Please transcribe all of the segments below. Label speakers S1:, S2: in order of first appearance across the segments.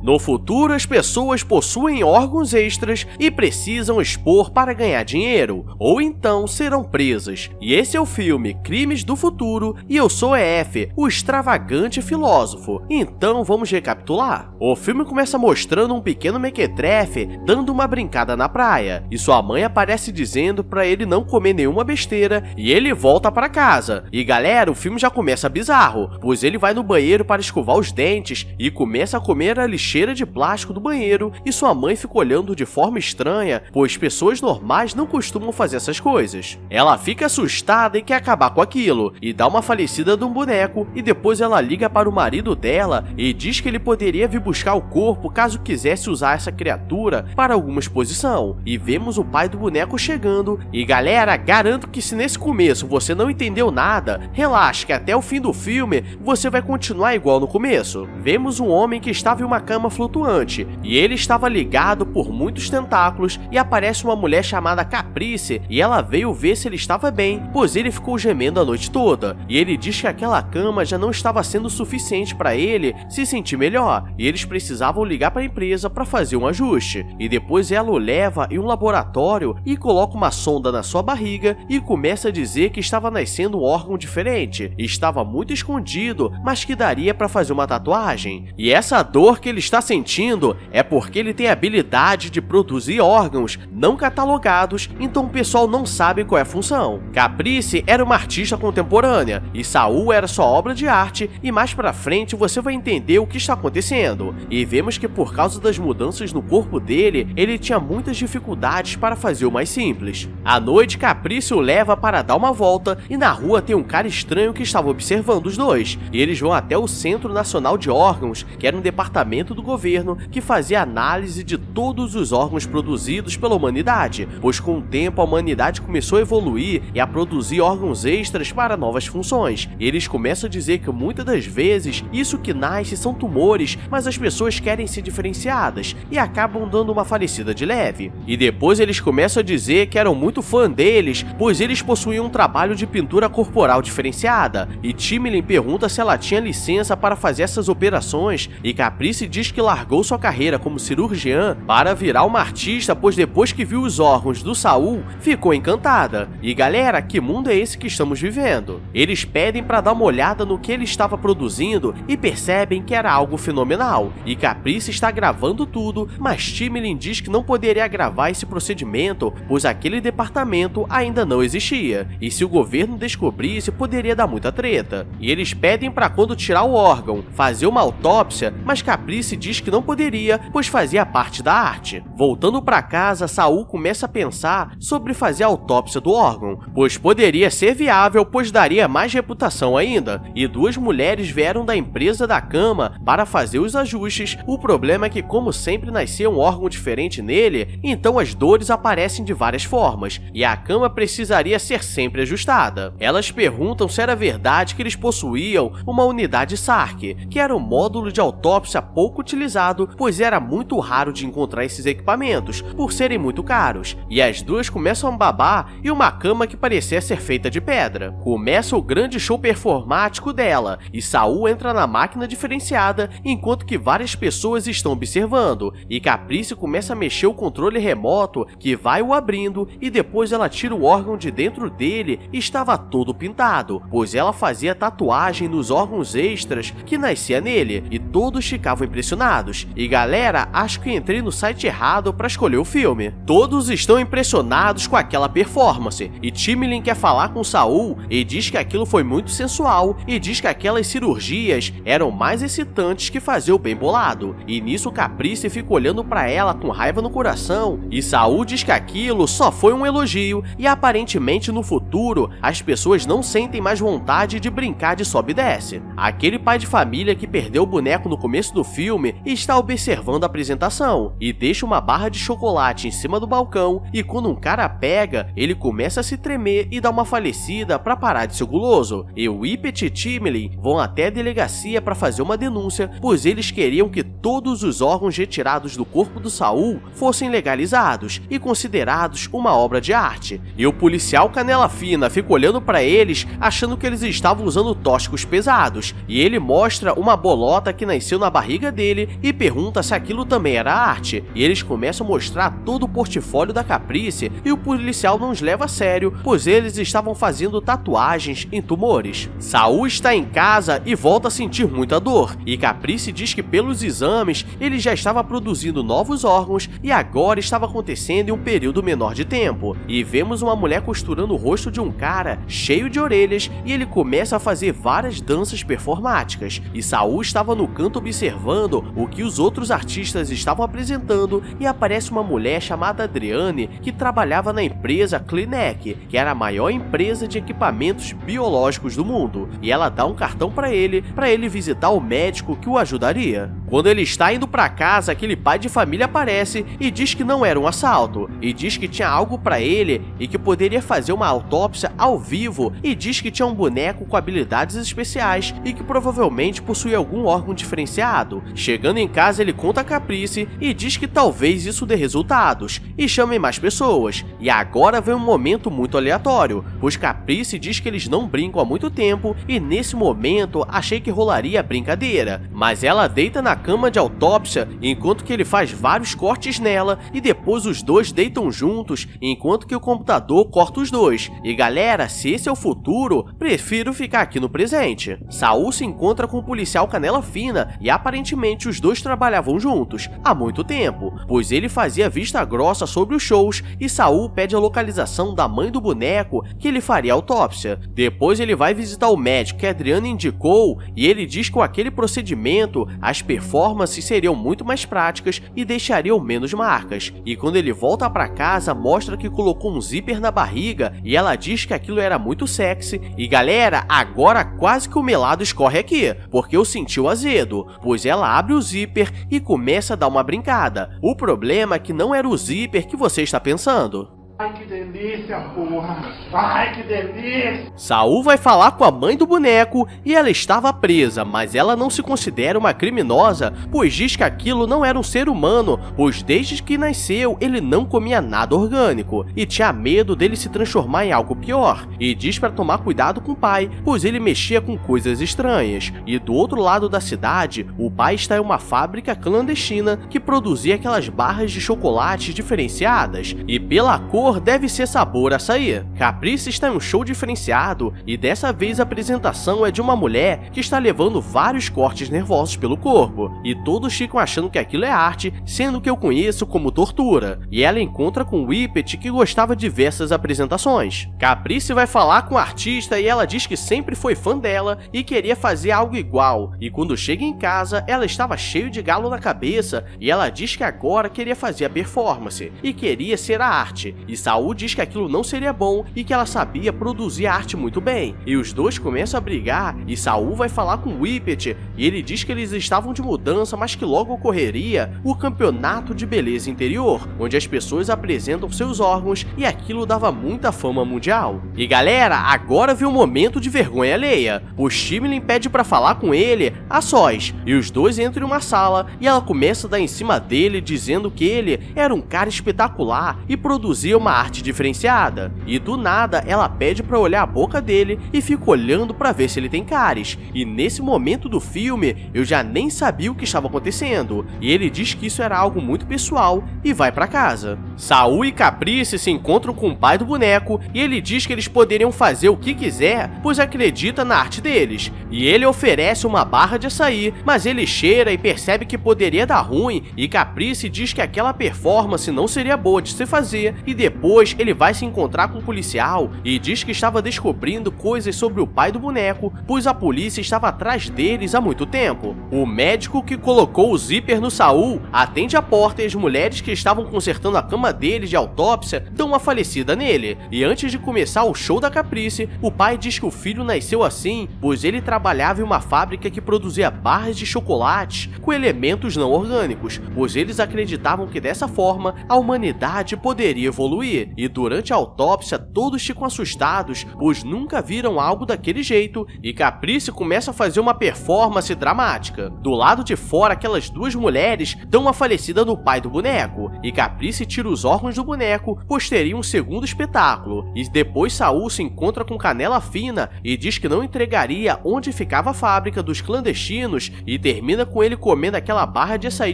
S1: No futuro, as pessoas possuem órgãos extras e precisam expor para ganhar dinheiro, ou então serão presas. E esse é o filme Crimes do Futuro, e eu sou EF, o extravagante filósofo. Então vamos recapitular. O filme começa mostrando um pequeno mequetrefe dando uma brincada na praia, e sua mãe aparece dizendo para ele não comer nenhuma besteira, e ele volta para casa. E galera, o filme já começa bizarro, pois ele vai no banheiro para escovar os dentes e começa a comer a lixeira de plástico do banheiro, e sua mãe fica olhando de forma estranha, pois pessoas normais não costumam fazer essas coisas. Ela fica assustada e quer acabar com aquilo, e dá uma falecida de um boneco, e depois ela liga para o marido dela e diz que ele poderia vir buscar o corpo caso quisesse usar essa criatura para alguma exposição. E vemos o pai do boneco chegando, e galera, garanto que se nesse começo você não entendeu nada, relaxa que até o fim do filme você vai continuar igual no começo. Vemos um homem que estava em uma cama flutuante, e ele estava ligado por muitos tentáculos, e aparece uma mulher chamada Caprice, e ela veio ver se ele estava bem, pois ele ficou gemendo a noite toda, e ele diz que aquela cama já não estava sendo suficiente para ele se sentir melhor, e eles precisavam ligar para a empresa para fazer um ajuste. E depois ela o leva em um laboratório e coloca uma sonda na sua barriga e começa a dizer que estava nascendo um órgão diferente, e estava muito escondido, mas que daria para fazer uma tatuagem. E essa dor que ele está sentindo é porque ele tem a habilidade de produzir órgãos não catalogados, então o pessoal não sabe qual é a função. Caprice era uma artista contemporânea e Saul era sua obra de arte, e mais pra frente você vai entender o que está acontecendo. E vemos que por causa das mudanças no corpo dele, ele tinha muitas dificuldades para fazer o mais simples. À noite, Caprice o leva para dar uma volta, e na rua tem um cara estranho que estava observando os dois, e eles vão até o Centro Nacional de Órgãos, que era um departamento do governo que fazia análise de todos os órgãos produzidos pela humanidade, pois com o tempo a humanidade começou a evoluir e a produzir órgãos extras para novas funções. Eles começam a dizer que muitas das vezes isso que nasce são tumores, mas as pessoas querem ser diferenciadas e acabam dando uma falecida de leve. E depois eles começam a dizer que eram muito fã deles, pois eles possuíam um trabalho de pintura corporal diferenciada, e Timlin pergunta se ela tinha licença para fazer essas operações, e Caprice diz que largou sua carreira como cirurgiã para virar uma artista, pois depois que viu os órgãos do Saul, ficou encantada. E galera, que mundo é esse que estamos vivendo? Eles pedem para dar uma olhada no que ele estava produzindo e percebem que era algo fenomenal, e Caprice está gravando tudo, mas Timlin diz que não poderia gravar esse procedimento, pois aquele departamento ainda não existia, e se o governo descobrisse poderia dar muita treta. E eles pedem para quando tirar o órgão, fazer uma autópsia, mas Caprice diz que não poderia, pois fazia parte da arte. Voltando para casa, Saul começa a pensar sobre fazer a autópsia do órgão, pois poderia ser viável, pois daria mais reputação ainda, e duas mulheres vieram da empresa da cama para fazer os ajustes. O problema é que, como sempre nascia um órgão diferente nele, então as dores aparecem de várias formas, e a cama precisaria ser sempre ajustada. Elas perguntam se era verdade que eles possuíam uma unidade SARC, que era um módulo de autópsia pouco utilizado, pois era muito raro de encontrar esses equipamentos, por serem muito caros, e as duas começam a babar e uma cama que parecia ser feita de pedra. Começa o grande show performático dela, e Saul entra na máquina diferenciada, enquanto que várias pessoas estão observando, e Caprice começa a mexer o controle remoto, que vai o abrindo, e depois ela tira o órgão de dentro dele e estava todo pintado, pois ela fazia tatuagem nos órgãos extras que nascia nele, e todos ficavam impressionados. E galera, acho que entrei no site errado para escolher o filme. Todos estão impressionados com aquela performance, e Timlin quer falar com Saul e diz que aquilo foi muito sensual, e diz que aquelas cirurgias eram mais excitantes que fazer o bem bolado. E nisso Caprice fica olhando para ela com raiva no coração, e Saul diz que aquilo só foi um elogio, e aparentemente no futuro as pessoas não sentem mais vontade de brincar de sobe e desce. Aquele pai de família que perdeu o boneco no começo do filme está observando a apresentação, e deixa uma barra de chocolate em cima do balcão, e quando um cara pega, ele começa a se tremer e dá uma falecida para parar de ser guloso. E o Whippet e Timlin vão até a delegacia para fazer uma denúncia, pois eles queriam que todos os órgãos retirados do corpo do Saul fossem legalizados e considerados uma obra de arte. E o policial canela fina fica olhando para eles, achando que eles estavam usando tóxicos pesados, e ele mostra uma bolota que nasceu na barriga dele dele e pergunta se aquilo também era arte, e eles começam a mostrar todo o portfólio da Caprice e o policial não os leva a sério, pois eles estavam fazendo tatuagens em tumores. Saul está em casa e volta a sentir muita dor, e Caprice diz que pelos exames ele já estava produzindo novos órgãos e agora estava acontecendo em um período menor de tempo. E vemos uma mulher costurando o rosto de um cara cheio de orelhas e ele começa a fazer várias danças performáticas, e Saul estava no canto observando o que os outros artistas estavam apresentando e aparece uma mulher chamada Adriane que trabalhava na empresa Clinec, que era a maior empresa de equipamentos biológicos do mundo, e ela dá um cartão para ele visitar o médico que o ajudaria. Quando ele está indo para casa, aquele pai de família aparece e diz que não era um assalto, e diz que tinha algo para ele e que poderia fazer uma autópsia ao vivo, e diz que tinha um boneco com habilidades especiais e que provavelmente possuía algum órgão diferenciado. Chegando em casa, ele conta a Caprice e diz que talvez isso dê resultados e chame mais pessoas. E agora vem um momento muito aleatório, pois Caprice diz que eles não brincam há muito tempo e nesse momento achei que rolaria a brincadeira, mas ela deita na cama de autópsia enquanto que ele faz vários cortes nela e depois os dois deitam juntos enquanto que o computador corta os dois. E galera, se esse é o futuro, prefiro ficar aqui no presente. Saul se encontra com o policial Canela Fina e aparentemente os dois trabalhavam juntos há muito tempo, pois ele fazia vista grossa sobre os shows e Saul pede a localização da mãe do boneco que ele faria a autópsia. Depois ele vai visitar o médico que a Adriana indicou e ele diz que com aquele procedimento as performances seriam muito mais práticas e deixariam menos marcas. E quando ele volta para casa, mostra que colocou um zíper na barriga e ela diz que aquilo era muito sexy. E galera, agora quase que o melado escorre aqui, porque eu senti o azedo, pois ela abre o zíper e começa a dar uma brincada. O problema é que não era o zíper que você está pensando.
S2: Ai, que delícia, porra! Ai, que delícia!
S1: Saul vai falar com a mãe do boneco e ela estava presa, mas ela não se considera uma criminosa, pois diz que aquilo não era um ser humano, pois desde que nasceu ele não comia nada orgânico e tinha medo dele se transformar em algo pior. E diz para tomar cuidado com o pai, pois ele mexia com coisas estranhas. E do outro lado da cidade, o pai está em uma fábrica clandestina que produzia aquelas barras de chocolate diferenciadas, e pela cor deve ser sabor açaí. Caprice está em um show diferenciado e dessa vez a apresentação é de uma mulher que está levando vários cortes nervosos pelo corpo e todos ficam achando que aquilo é arte, sendo que eu conheço como tortura. E ela encontra com Whippet, que gostava de diversas apresentações. Caprice vai falar com a artista e ela diz que sempre foi fã dela e queria fazer algo igual, e quando chega em casa ela estava cheio de galo na cabeça e ela diz que agora queria fazer a performance e queria ser a arte. E Saul diz que aquilo não seria bom e que ela sabia produzir arte muito bem. E os dois começam a brigar e Saul vai falar com Whippet e ele diz que eles estavam de mudança, mas que logo ocorreria o campeonato de beleza interior, onde as pessoas apresentam seus órgãos e aquilo dava muita fama mundial. E galera, agora vem um momento de vergonha alheia. O Shimlin pede pra falar com ele a sós e os dois entram em uma sala e ela começa a dar em cima dele dizendo que ele era um cara espetacular e produzia uma arte diferenciada, e do nada ela pede pra olhar a boca dele e fica olhando pra ver se ele tem cáries, e nesse momento do filme eu já nem sabia o que estava acontecendo, e ele diz que isso era algo muito pessoal e vai pra casa. Saul e Caprice se encontram com o pai do boneco e ele diz que eles poderiam fazer o que quiser, pois acredita na arte deles, e ele oferece uma barra de açaí, mas ele cheira e percebe que poderia dar ruim, e Caprice diz que aquela performance não seria boa de se fazer, e depois ele vai se encontrar com um policial e diz que estava descobrindo coisas sobre o pai do boneco, pois a polícia estava atrás deles há muito tempo. O médico que colocou o zíper no Saul atende a porta e as mulheres que estavam consertando a cama dele de autópsia dão uma falecida nele. E antes de começar o show da Caprice, o pai diz que o filho nasceu assim, pois ele trabalhava em uma fábrica que produzia barras de chocolate com elementos não orgânicos, pois eles acreditavam que dessa forma a humanidade poderia evoluir. concluir, e durante a autópsia todos ficam assustados, pois nunca viram algo daquele jeito, e Caprice começa a fazer uma performance dramática. Do lado de fora, aquelas duas mulheres dão a falecida no pai do boneco, e Caprice tira os órgãos do boneco, pois teria um segundo espetáculo, e depois Saul se encontra com Canela Fina e diz que não entregaria onde ficava a fábrica dos clandestinos, e termina com ele comendo aquela barra de açaí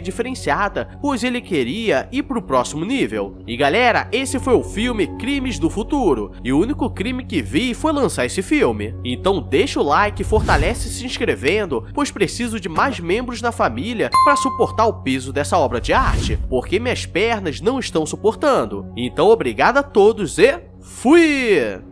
S1: diferenciada, pois ele queria ir pro próximo nível. E galera, esse foi o filme Crimes do Futuro, e o único crime que vi foi lançar esse filme. Então deixa o like e fortalece se inscrevendo, pois preciso de mais membros da família para suportar o peso dessa obra de arte, porque minhas pernas não estão suportando. Então obrigado a todos e fui!